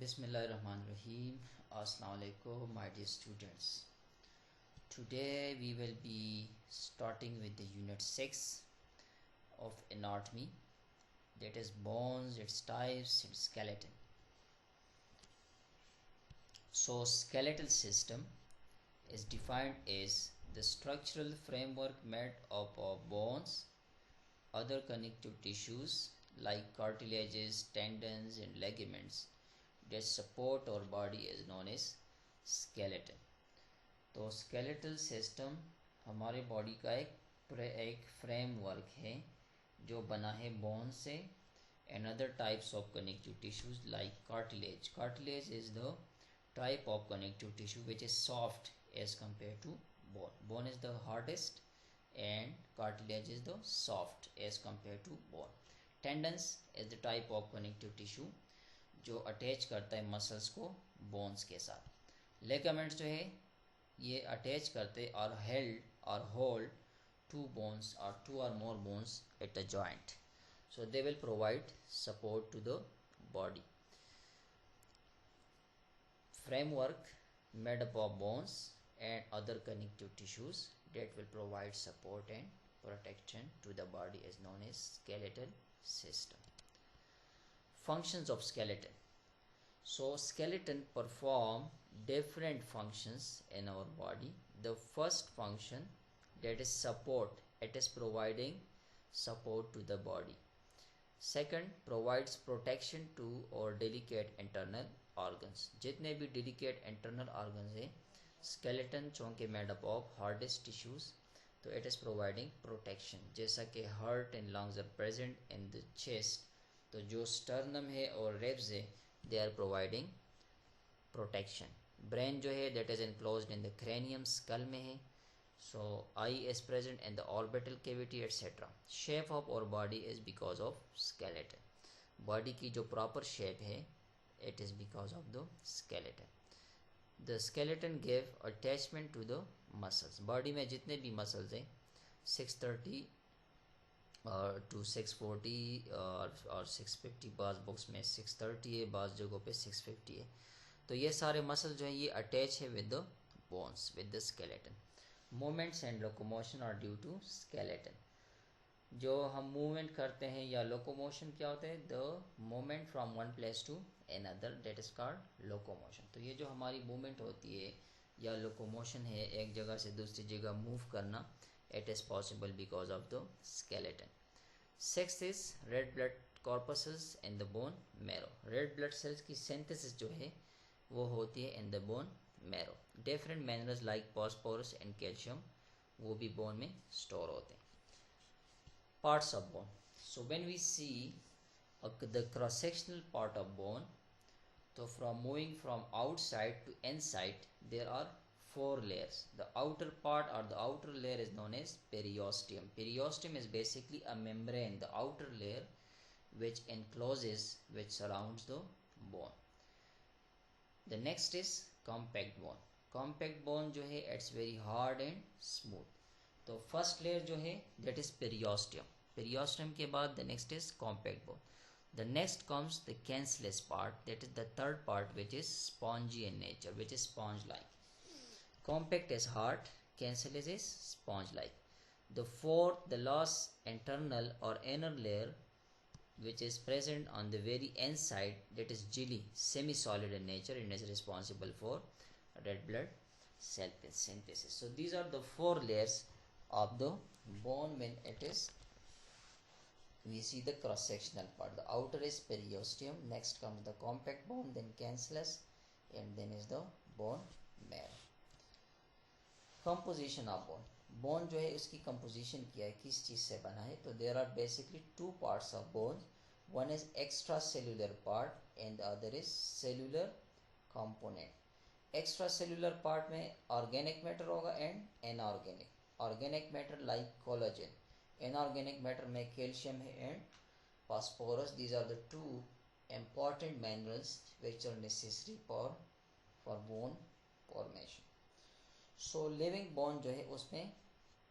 Bismillahirrahmanirrahim. Assalamu alaikum, my dear students. Today we will be starting with the unit 6 of anatomy, that is bones, its types, its skeleton. So skeletal system is defined as the structural framework made up of bones, other connective tissues like cartilages, tendons and ligaments that support our body is known as skeleton. तो skeletal system हमारे body का एक framework है जो बना है bone से and other types of connective tissues like cartilage. Cartilage is the type of connective tissue which is soft as compared to bone. Bone is the hardest and cartilage is the soft as compared to bone. Tendons is the type of connective tissue जो attach करता है muscles को bones के साथ. Ligaments जो है ये attach करते और हेल्ड और होल्ड टू बोन्स और टू और more bones at a joint, so they will provide support to the body. Framework made up of bones and other connective tissues that will provide support and protection to the body is known as skeletal system. Functions of skeleton. So skeleton perform different functions in our body. The first function, that is support, it is providing support to the body. Second, provides protection to our delicate internal organs. जितने भी delicate internal organs है, skeleton चूँकि made up of hardest tissues, तो it is providing protection. जैसा कि heart and lungs are present in the chest, तो जो sternum है और ribs है, they are providing protection. Brain जो है that is enclosed in the cranium, skull में है, so eye is present in the orbital cavity etc. Shape of our body is because of skeleton. Body की जो proper shape है, it is because of the skeleton. The skeleton give attachment to the muscles. Body में जितने भी muscles हैं 630 to 640 और 650, बाज़ books में 630 है, बाज़ जगहों पे 650 है. तो ये सारे मसल जो है ये अटैच है with the bones, with the skeleton. Movements and locomotion are due to skeleton. जो हम मूवमेंट करते हैं या लोकोमोशन क्या होता है, the movement from one place to another, that is called locomotion. तो ये जो हमारी मूवमेंट होती है या लोकोमोशन है, एक जगह से दूसरी जगह मूव करना, it is possible because of the skeleton. Sixth is red blood corpuscles in the bone marrow. Red blood cells की synthesis जो है वो होती है in the bone marrow. Different minerals like phosphorus and calcium वो भी bone में store होते हैं. Parts of bone. So when we see the cross sectional part of bone, so from moving from outside to inside there are 4 layers. The outer part or the outer layer is known as periosteum. Periosteum is basically a membrane, the outer layer which encloses, which surrounds the bone. The next is compact bone. Compact bone जो है it's very hard and smooth. तो first layer जो है that is periosteum. Periosteum के बाद the next is compact bone. The next comes the cancellous part, that is the third part which is spongy in nature, which is sponge-like. Compact is hard, cancellous is sponge-like. The fourth, the last internal or inner layer which is present on the very inside, that is jelly, semi-solid in nature and is responsible for red blood cell synthesis. So these are the 4 layers of the bone when it is, we see the cross-sectional part. The outer is periosteum, next comes the compact bone, then cancellous, and then is the bone marrow. Composition of bone. Bone जो है उसकी composition क्या है, किस चीज़ से बना है, तो there are basically 2 parts of bone. One is extracellular part and the other is cellular component. Extracellular part में organic matter होगा and inorganic. Organic matter like collagen. Inorganic matter में calcium है and phosphorus. These are the 2 important minerals which are necessary for bone formation. So living bone जो है उसमें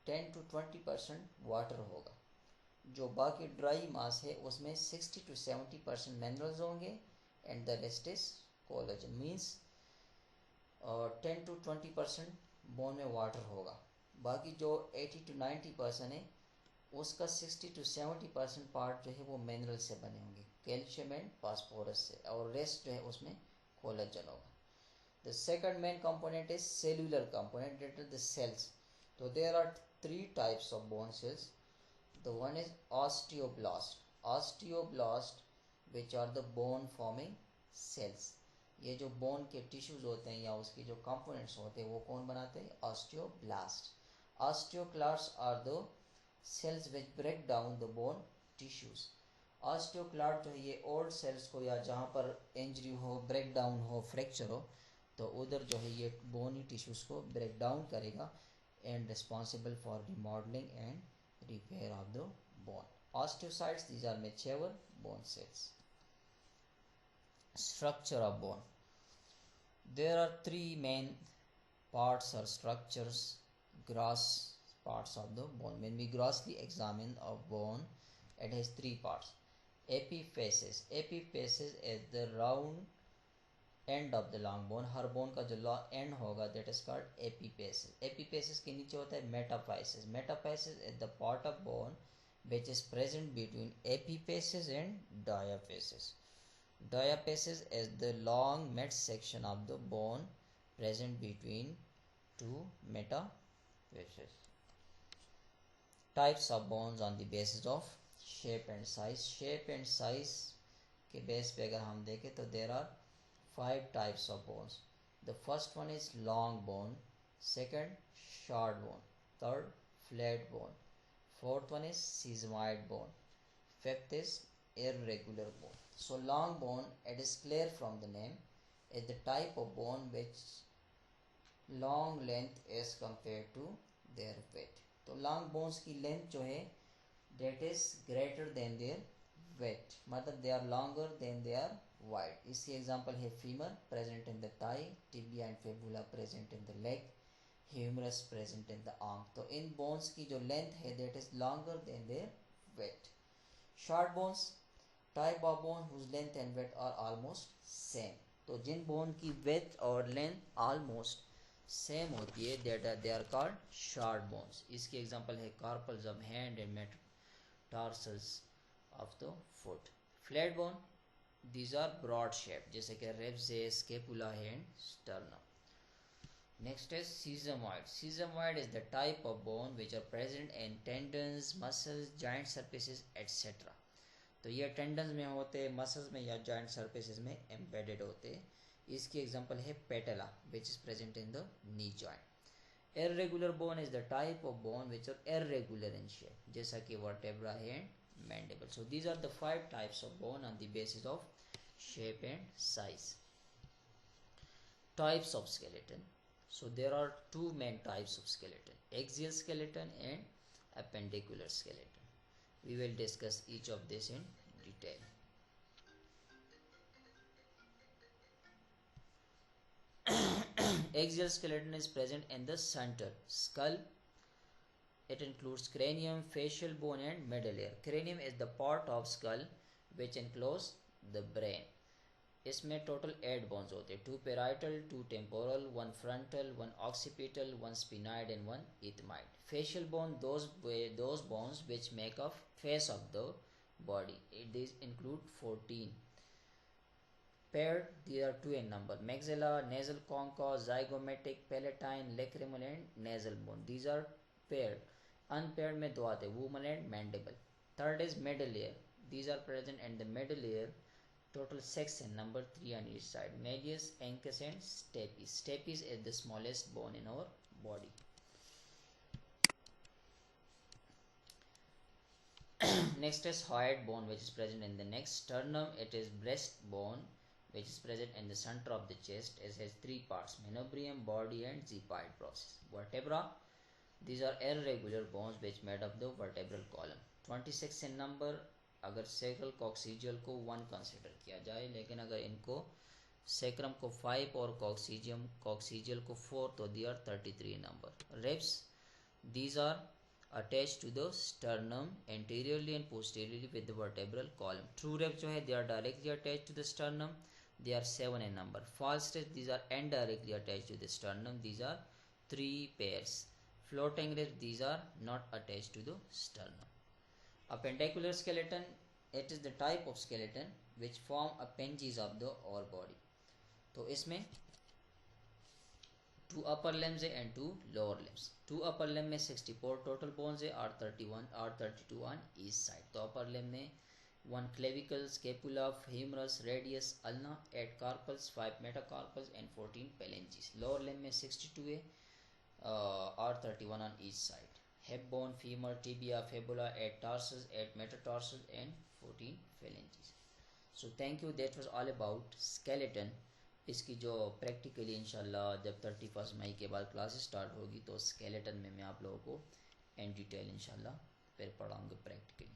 10 to 20% water होगा. जो बाकी ड्राई मास है उसमें 60 to 70% मिनरल्स होंगे and the rest is collagen means 10 to 20% bone में वाटर होगा, बाकी जो 80 to 90% है उसका 60 to 70% पार्ट जो है वो मिनरल से बने होंगे, कैल्शियम एंड फास्फोरस से, और रेस्ट जो है उसमें कोलेजन होगा. The second main component is cellular component, that is the cells. So there are three types of bone cells. The one is osteoblast. Osteoblast, which are the bone forming cells. ये जो bone के tissues होते हैं या उसके जो components होते हैं वो कौन बनाते हैं? Osteoblast. Osteoclast are the cells which break down the bone tissues. Osteoclast जो है ये ओल्ड सेल्स को, या जहाँ पर इंजरी हो, ब्रेक डाउन हो, फ्रैक्चर हो, तो उधर जो है ये बोनी टिश्यूज को ब्रेक डाउन करेगा and responsible for remodelling and repair of the bone. Osteocytes, these are mature bone cells. Structure of bone. There are three main parts or structures, gross parts of the bone. When we grossly examine a bone, it has three parts. Epiphysis. Epiphysis is the round end of the long bone. हर bone का जो end होगा that is called epiphysis. Epiphysis के नीचे होता है metaphysis. Metaphysis is the part of bone which is present between epiphysis and diaphysis. Diaphysis is the long mid section of the bone present between two metaphysis. Types of bones on the basis of shape and size. Shape and size के base पे अगर हम देखें तो there are 5 types of bones. The first one is long bone, second short bone, third flat bone, fourth one is sesamoid bone, fifth is irregular bone. So long bone, it is clear from the name, is the type of bone which long length is compared to their weight. तो long bones की length जो है that is greater than their weight, मतलब they are longer than they are wide. इसकी example है femur present in the thigh, tibia and fibula present in the leg, humerus present in the arm. तो इन bones की जो length है that is longer than their weight. Short bones, type of bone whose length and weight are almost same. तो जिन bone की weight और length almost same होती है they are called short bones. इसकी एग्जाम्पल है carpals of hand and metatarsals of the foot. Flat bone, these are broad shape जैसे कि ribs है, scapula है and sternum. Next is sesamoid. Sesamoid is the type of bone which are present in tendons, muscles, joint surfaces etc. तो ये tendons में होते हैं, muscles में या joint surfaces में embedded होते हैं. इसकी example है patella which is present in the knee joint. Irregular bone is the type of bone which are irregular in shape जैसा कि vertebra है and mandible. So these are the 5 types of bone on the basis of shape and size. Types of skeleton. So there are two main types of skeleton, axial skeleton and appendicular skeleton. We will discuss each of this in detail. Axial skeleton is present in the center skull. It includes cranium, facial bone and middle layer. Cranium is the part of skull which enclose the brain. इसमें total 8 bones होते हैं, 2 parietal, 2 temporal, 1 frontal, 1 occipital, 1 sphenoid and 1 ethmoid. Facial bone, those bones which make up face of the body. These include 14. Paired, these are 2 in number. Maxilla, nasal concha, zygomatic, palatine, lacrimal and nasal bone. These are paired. Unpaired में 2 आते हैं, womal and mandible. Third is middle layer. These are present in the middle layer. Total 6 in number, 3 on each side. Medius, incus and stapes. Stapes is the smallest bone in our body. Next is hyoid bone which is present in the neck. Sternum, it is breastbone which is present in the center of the chest. It has 3 parts, manubrium, body and xiphoid process. Vertebra, these are irregular bones which made up the vertebral column. 26 in number. अगर sacral coccygeal को 1 consider किया जाए, लेकिन अगर इनको sacrum को 5 और coccygeal को 4 तो they are 33 in number. Ribs, these are attached to the sternum anteriorly and posteriorly with the vertebral column. True ribs जो है they are directly attached to the sternum. they are 7 in number. False ribs, these are end directly attached to the sternum, these are 3 pairs. Floating ribs, these are not attached to the sternum. Appendicular skeleton, it is the type of skeleton which form appendages of the our body. तो इसमें 2 upper limbs and 2 lower limbs. 2 upper limb में 64 total bones है और 32 on each side. तो upper limb में 1 clavicle, scapula, humerus, radius, ulna, 8 carpals, 5 metacarpals and 14 phalanges. Lower limb में 62 है और 31 on each side. Hip bone, femur, tibia, fibula, 8 tarsals, 8 metatarsals and 14 phalanges. So thank you, that was all about skeleton. इसकी जो practically इंशाल्लाह जब 31 मई के बाद classes start होगी तो स्केलेटन में मैं आप लोगों को इन डिटेल इंशाल्लाह फिर पढ़ाऊँगा प्रैक्टिकली.